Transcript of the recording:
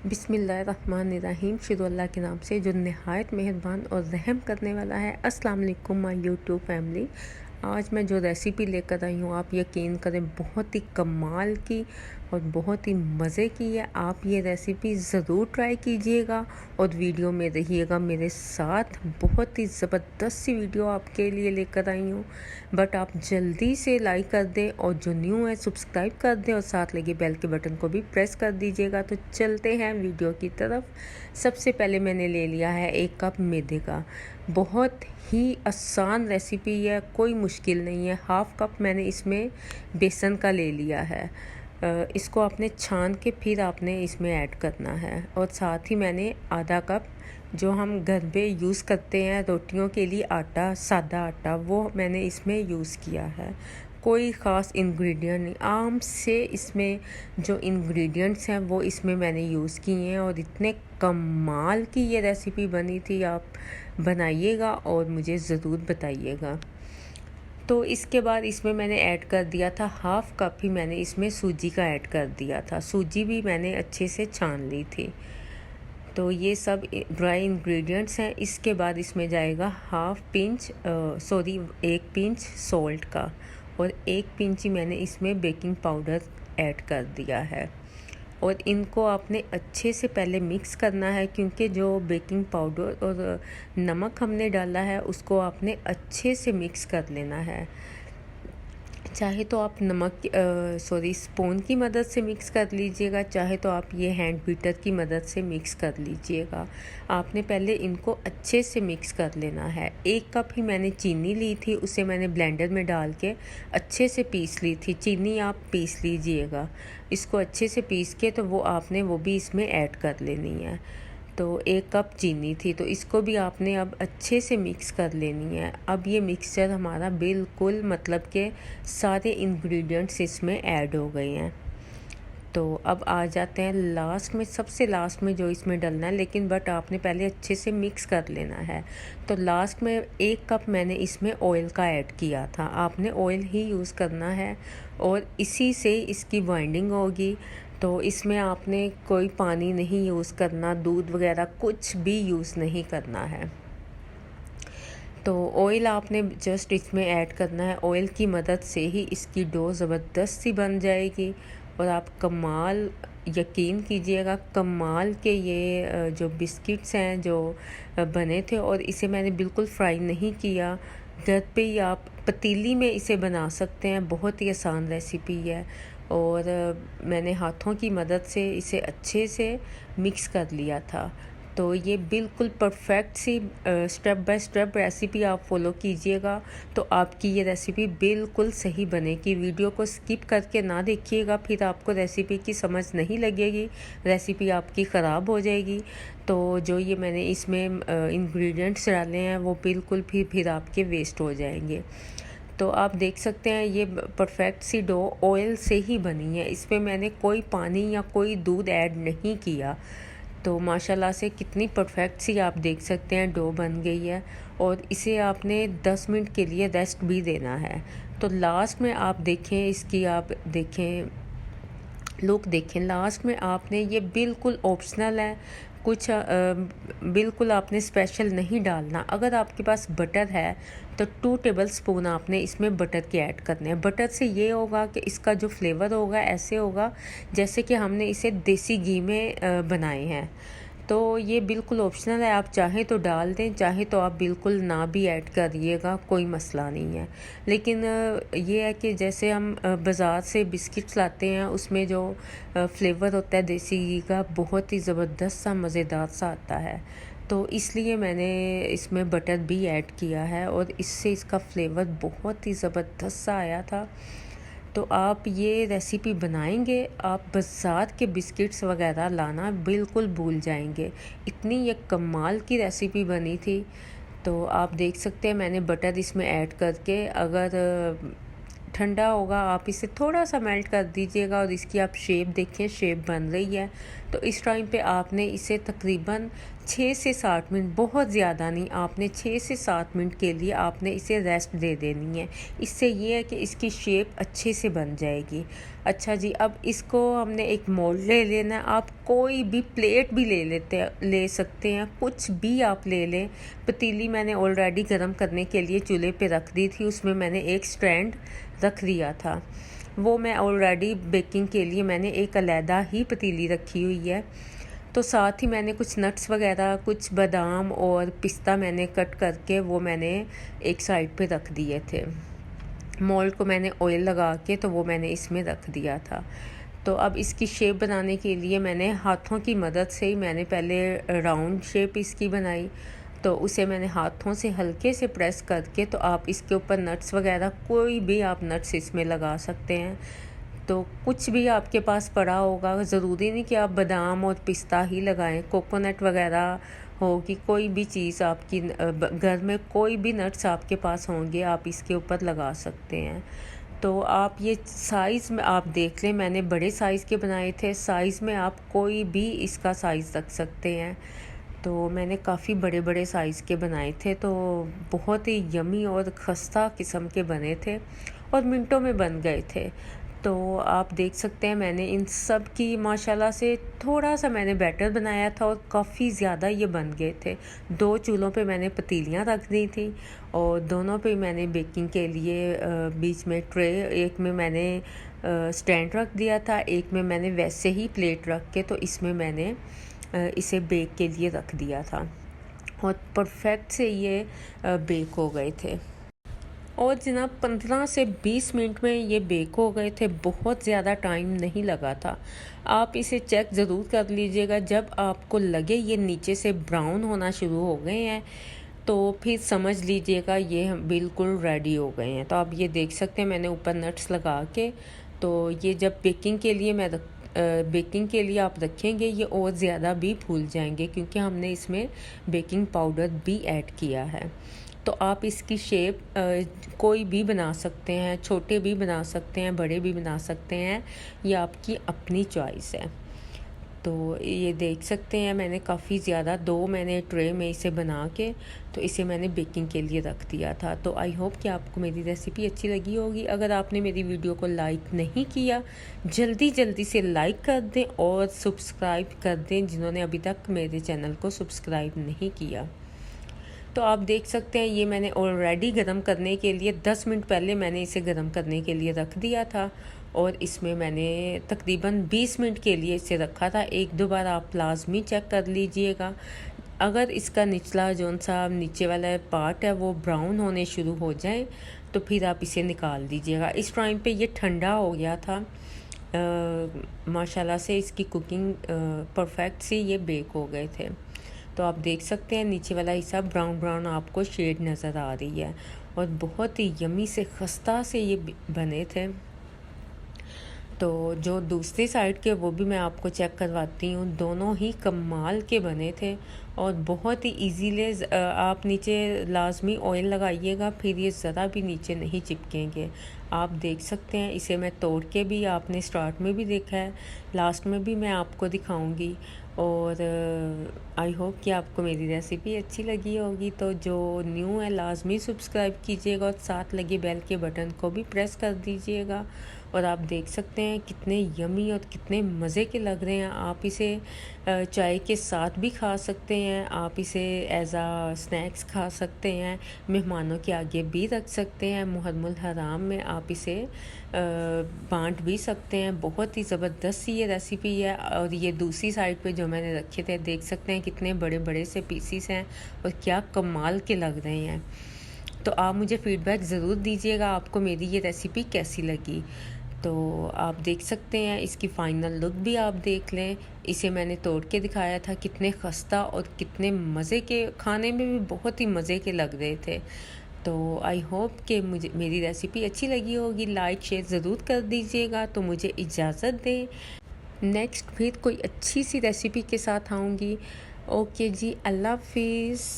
बिस्मिल्लाहिर्रहमानिर्रहीम। शुरू अल्लाह के नाम से जो नहायत मेहरबान और रहम करने वाला है। अस्सलाम वालेकुम माय यूट्यूब फैमिली। आज मैं जो रेसिपी लेकर आई हूँ, आप यकीन करें बहुत ही कमाल की और बहुत ही मज़े की है। आप ये रेसिपी ज़रूर ट्राई कीजिएगा और वीडियो में रहिएगा मेरे साथ। बहुत ही ज़बरदस्त सी वीडियो आपके लिए लेकर आई हूँ, बट आप जल्दी से लाइक कर दें और जो न्यू है सब्सक्राइब कर दें और साथ लगे बेल के बटन को भी प्रेस कर दीजिएगा। तो चलते हैं वीडियो की तरफ। सबसे पहले मैंने ले लिया है 1 कप मैदे का। बहुत ही आसान रेसिपी है, कोई मुश्किल नहीं है। हाफ़ कप मैंने इसमें बेसन का ले लिया है। इसको आपने छान के फिर आपने इसमें ऐड करना है। और साथ ही मैंने आधा कप जो हम घर पे यूज़ करते हैं रोटियों के लिए आटा, सादा आटा, वो मैंने इसमें यूज़ किया है। कोई ख़ास इंग्रेडिएंट नहीं, आम से इसमें जो इंग्रेडिएंट्स हैं वो इसमें मैंने यूज़ किए हैं और इतने कमाल की ये रेसिपी बनी थी। आप बनाइएगा और मुझे ज़रूर बताइएगा। तो इसके बाद इसमें मैंने ऐड कर दिया था हाफ़ कप ही मैंने इसमें सूजी का ऐड कर दिया था। सूजी भी मैंने अच्छे से छान ली थी। तो ये सब ड्राई इंग्रेडिएंट्स हैं। इसके बाद इसमें जाएगा 1 पिंच सॉल्ट का और 1 पिंच ही मैंने इसमें बेकिंग पाउडर ऐड कर दिया है। और इनको आपने अच्छे से पहले मिक्स करना है, क्योंकि जो बेकिंग पाउडर और नमक हमने डाला है उसको आपने अच्छे से मिक्स कर लेना है। चाहे तो आप स्पून की मदद से मिक्स कर लीजिएगा, चाहे तो आप ये हैंड बीटर की मदद से मिक्स कर लीजिएगा। आपने पहले इनको अच्छे से मिक्स कर लेना है। 1 कप ही मैंने चीनी ली थी, उसे मैंने ब्लेंडर में डाल के अच्छे से पीस ली थी। चीनी आप पीस लीजिएगा, इसको अच्छे से पीस के तो वो भी इसमें ऐड कर लेनी है। तो 1 कप चीनी थी, तो इसको भी आपने अब अच्छे से मिक्स कर लेनी है। अब ये मिक्सचर हमारा बिल्कुल मतलब के सारे इंग्रेडिएंट्स इसमें ऐड हो गए हैं। तो अब आ जाते हैं लास्ट में, सबसे लास्ट में जो इसमें डलना है, लेकिन बट आपने पहले अच्छे से मिक्स कर लेना है। तो लास्ट में 1 कप मैंने इसमें ऑयल का ऐड किया था। आपने ऑयल ही यूज़ करना है और इसी से इसकी बाइंडिंग होगी। तो इसमें आपने कोई पानी नहीं यूज़ करना, दूध वगैरह कुछ भी यूज़ नहीं करना है। तो ऑयल आपने जस्ट इसमें ऐड करना है। ऑयल की मदद से ही इसकी डो ज़बरदस्त सी बन जाएगी और आप कमाल, यकीन कीजिएगा कमाल के ये जो बिस्किट्स हैं जो बने थे। और इसे मैंने बिल्कुल फ्राई नहीं किया, घर पे ही आप पतीली में इसे बना सकते हैं। बहुत ही आसान रेसिपी है और मैंने हाथों की मदद से इसे अच्छे से मिक्स कर लिया था। तो ये बिल्कुल परफेक्ट सी स्टेप बाय स्टेप रेसिपी आप फॉलो कीजिएगा तो आपकी ये रेसिपी बिल्कुल सही बनेगी। वीडियो को स्किप करके ना देखिएगा, फिर आपको रेसिपी की समझ नहीं लगेगी, रेसिपी आपकी ख़राब हो जाएगी। तो जो ये मैंने इसमें इंग्रेडिएंट्स डाले हैं वो बिल्कुल फिर आपके वेस्ट हो जाएंगे। तो आप देख सकते हैं ये परफेक्ट सी डो ऑयल से ही बनी है, इसमें मैंने कोई पानी या कोई दूध ऐड नहीं किया। तो माशाल्लाह से कितनी परफेक्ट सी आप देख सकते हैं डो बन गई है। और इसे आपने 10 मिनट के लिए रेस्ट भी देना है। तो लास्ट में आप देखें, इसकी आप देखें लुक देखें, लास्ट में आपने ये बिल्कुल ऑप्शनल है, कुछ बिल्कुल आपने स्पेशल नहीं डालना। अगर आपके पास बटर है तो 2 टेबल स्पून आपने इसमें बटर के ऐड करने हैं। बटर से ये होगा कि इसका जो फ्लेवर होगा ऐसे होगा जैसे कि हमने इसे देसी घी में बनाए हैं। तो ये बिल्कुल ऑप्शनल है, आप चाहें तो डाल दें, चाहे तो आप बिल्कुल ना भी ऐड करिएगा, कोई मसला नहीं है। लेकिन ये है कि जैसे हम बाज़ार से बिस्किट्स लाते हैं उसमें जो फ्लेवर होता है देसी घी का, बहुत ही ज़बरदस्त सा मज़ेदार सा आता है। तो इसलिए मैंने इसमें बटर भी ऐड किया है और इससे इसका फ्लेवर बहुत ही ज़बरदस्त सा आया था। तो आप ये रेसिपी बनाएंगे, आप बाज़ार के बिस्किट्स वगैरह लाना बिल्कुल भूल जाएंगे, इतनी ये कमाल की रेसिपी बनी थी। तो आप देख सकते हैं मैंने बटर इसमें ऐड करके, अगर ठंडा होगा आप इसे थोड़ा सा मेल्ट कर दीजिएगा और इसकी आप शेप देखें, शेप बन रही है। तो इस टाइम पे आपने इसे तकरीबन 6 से 7 मिनट, बहुत ज़्यादा नहीं, आपने 6 से 7 मिनट के लिए आपने इसे रेस्ट दे देनी है। इससे ये है कि इसकी शेप अच्छे से बन जाएगी। अच्छा जी, अब इसको हमने एक मोल्ड ले लेना है। आप कोई भी प्लेट भी ले सकते हैं, कुछ भी आप ले लें। पतीली मैंने ऑलरेडी गर्म करने के लिए चूल्हे पे रख दी थी, उसमें मैंने एक स्टैंड रख दिया था। वो मैं ऑलरेडी बेकिंग के लिए मैंने एक अलहदा ही पतीली रखी हुई है। तो साथ ही मैंने कुछ नट्स वगैरह, कुछ बादाम और पिस्ता मैंने कट करके वो मैंने एक साइड पे रख दिए थे। मोल्ड को मैंने ऑयल लगा के तो वो मैंने इसमें रख दिया था। तो अब इसकी शेप बनाने के लिए मैंने हाथों की मदद से ही मैंने पहले राउंड शेप इसकी बनाई। तो उसे मैंने हाथों से हल्के से प्रेस करके, तो आप इसके ऊपर नट्स वगैरह कोई भी आप नट्स इसमें लगा सकते हैं। तो कुछ भी आपके पास पड़ा होगा, ज़रूरी नहीं कि आप बादाम और पिस्ता ही लगाएं, कोकोनट वगैरह होगी, कोई भी चीज़ आपकी घर में कोई भी नट्स आपके पास होंगे आप इसके ऊपर लगा सकते हैं। तो आप ये साइज़ में आप देख लें, मैंने बड़े साइज़ के बनाए थे। साइज़ में आप कोई भी इसका साइज़ रख सकते हैं। तो मैंने काफ़ी बड़े बड़े साइज़ के बनाए थे, तो बहुत ही यमी और खस्ता किस्म के बने थे और मिनटों में बन गए थे। तो आप देख सकते हैं मैंने इन सब की माशाल्लाह से थोड़ा सा मैंने बैटर बनाया था और काफ़ी ज़्यादा ये बन गए थे। 2 चूल्हों पे मैंने पतीलियाँ रख दी थी और दोनों पे मैंने बेकिंग के लिए बीच में ट्रे, एक में मैंने स्टैंड रख दिया था, एक में मैंने वैसे ही प्लेट रख के तो इसमें मैंने इसे बेक के लिए रख दिया था और परफेक्ट से ये बेक हो गए थे। और जनाब 15 से 20 मिनट में ये बेक हो गए थे, बहुत ज़्यादा टाइम नहीं लगा था। आप इसे चेक ज़रूर कर लीजिएगा, जब आपको लगे ये नीचे से ब्राउन होना शुरू हो गए हैं तो फिर समझ लीजिएगा ये बिल्कुल रेडी हो गए हैं। तो आप ये देख सकते हैं मैंने ऊपर नट्स लगा के, तो ये जब बेकिंग के लिए आप रखेंगे ये और ज़्यादा भी फूल जाएंगे क्योंकि हमने इसमें बेकिंग पाउडर भी ऐड किया है। तो आप इसकी शेप कोई भी बना सकते हैं, छोटे भी बना सकते हैं, बड़े भी बना सकते हैं, ये आपकी अपनी चॉइस है। तो ये देख सकते हैं मैंने काफ़ी ज़्यादा 2 मैंने ट्रे में इसे बना के तो इसे मैंने बेकिंग के लिए रख दिया था। तो आई होप कि आपको मेरी रेसिपी अच्छी लगी होगी। अगर आपने मेरी वीडियो को लाइक नहीं किया, जल्दी से लाइक कर दें और सब्सक्राइब कर दें जिन्होंने अभी तक मेरे चैनल को सब्सक्राइब नहीं किया। तो आप देख सकते हैं ये मैंने ऑलरेडी गर्म करने के लिए 10 मिनट पहले मैंने इसे गर्म करने के लिए रख दिया था और इसमें मैंने तकरीबन 20 मिनट के लिए इसे रखा था। 1-2 बार आप लाजमी चेक कर लीजिएगा। अगर इसका निचला जौन सा नीचे वाला पार्ट है वो ब्राउन होने शुरू हो जाए तो फिर आप इसे निकाल दीजिएगा। इस टाइम पे ये ठंडा हो गया था। माशाल्लाह से इसकी कुकिंग परफेक्ट सी ये बेक हो गए थे। तो आप देख सकते हैं नीचे वाला हिस्सा ब्राउन ब्राउन आपको शेड नज़र आ रही है और बहुत ही यमी से खस्ता से ये बने थे। तो जो दूसरी साइड के वो भी मैं आपको चेक करवाती हूँ, दोनों ही कमाल के बने थे और बहुत ही इजीली आप नीचे लाजमी ऑयल लगाइएगा, फिर ये ज़रा भी नीचे नहीं चिपकेंगे। आप देख सकते हैं इसे मैं तोड़ के भी, आपने स्टार्ट में भी देखा है, लास्ट में भी मैं आपको दिखाऊंगी। और आई होप कि आपको मेरी रेसिपी अच्छी लगी होगी। तो जो न्यू है लाजमी सब्सक्राइब कीजिएगा और साथ लगे बेल के बटन को भी प्रेस कर दीजिएगा। और आप देख सकते हैं कितने यमी और कितने मज़े के लग रहे हैं। आप इसे चाय के साथ भी खा सकते हैं, आप इसे एज आ स्नैक्स खा सकते हैं, मेहमानों के आगे भी रख सकते हैं, मुहर्रमुल हराम में आप इसे बांट भी सकते हैं। बहुत ही ज़बरदस्त ये रेसिपी है। और ये दूसरी साइड पे जो मैंने रखे थे देख सकते हैं कितने बड़े बड़े से पीसीस हैं और क्या कमाल के लग रहे हैं। तो आप मुझे फ़ीडबैक ज़रूर दीजिएगा आपको मेरी ये रेसिपी कैसी लगी। तो आप देख सकते हैं इसकी फ़ाइनल लुक भी आप देख लें। इसे मैंने तोड़ के दिखाया था, कितने खस्ता और कितने मज़े के, खाने में भी बहुत ही मज़े के लग रहे थे। तो आई होप कि मुझे मेरी रेसिपी अच्छी लगी होगी। लाइक शेयर ज़रूर कर दीजिएगा। तो मुझे इजाज़त दें, नेक्स्ट फिर कोई अच्छी सी रेसिपी के साथ आऊँगी। ओके जी, अल्लाह हाफिज़।